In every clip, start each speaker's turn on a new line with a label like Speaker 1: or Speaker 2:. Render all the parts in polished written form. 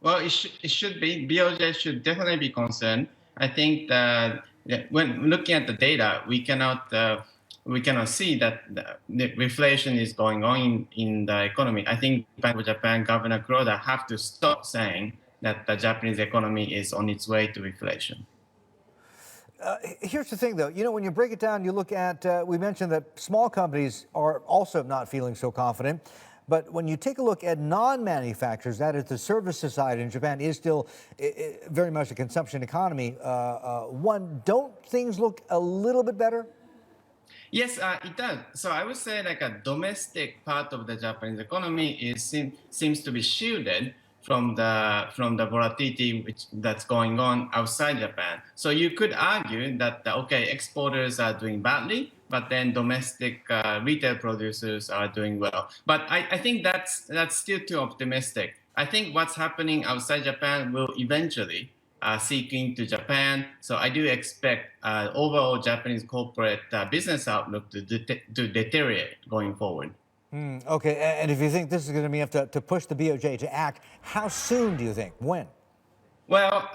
Speaker 1: Well, it should be. BOJ should definitely be concerned. I think that when looking at the data, we cannot see that the reflation is going on in the economy. I think Bank of Japan Governor Kuroda have to stop saying that the Japanese economy is on its way to reflation.
Speaker 2: Here's the thing, though. You know, when you break it down, you look at, we mentioned that small companies are also not feeling so confident. But when you take a look at non-manufacturers, that is the services side in Japan is still very much a consumption economy. Don't things look a little bit better?
Speaker 1: Yes, it does. So I would say like a domestic part of the Japanese economy seems to be shielded from the volatility that's going on outside Japan. So you could argue that okay, exporters are doing badly, but then domestic retail producers are doing well. But I think that's still too optimistic. I think what's happening outside Japan will eventually seeking to Japan. So I do expect overall Japanese corporate business outlook to deteriorate going forward.
Speaker 2: Okay, and if you think this is going to be enough to push the BOJ to act, how soon do you think? When?
Speaker 1: Well,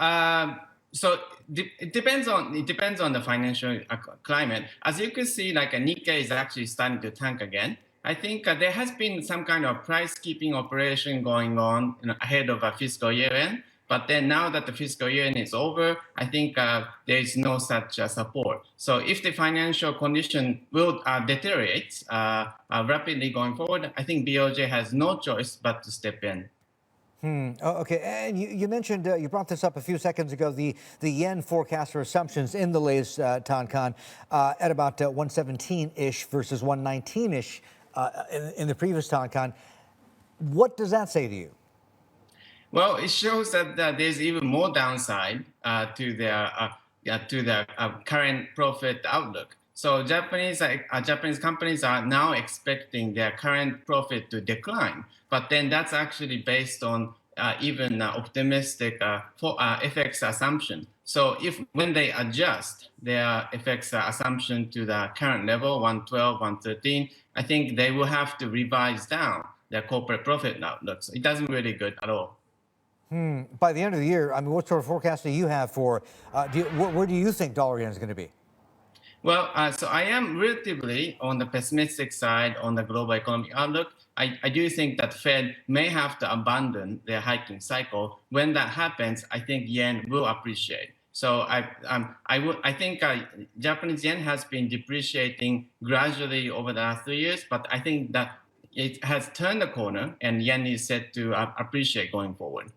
Speaker 1: so it depends on the financial climate. As you can see, like a Nikkei is actually starting to tank again. I think there has been some kind of price keeping operation going on, ahead of a fiscal year end. But then now that the fiscal year end is over, I think there is no such support. So if the financial condition will deteriorate rapidly going forward, I think BOJ has no choice but to step in.
Speaker 2: Oh, okay, and you mentioned, you brought this up a few seconds ago, the yen forecast or assumptions in the latest Tankan at about 117-ish versus 119-ish in the previous Tankan. What does that say to you?
Speaker 1: Well, it shows that there's even more downside to their current profit outlook. So Japanese companies are now expecting their current profit to decline, but then that's actually based on even optimistic FX assumption. So if when they adjust their FX assumption to the current level, 112, 113, I think they will have to revise down their corporate profit outlook. So it doesn't really good at all.
Speaker 2: By the end of the year, I mean, what sort of forecast do you have for, where do you think dollar yen is going to be?
Speaker 1: Well, so I am relatively on the pessimistic side on the global economic outlook. I do think that Fed may have to abandon their hiking cycle. When that happens, I think yen will appreciate. So I think Japanese yen has been depreciating gradually over the last 3 years, but I think that it has turned the corner and yen is set to appreciate going forward.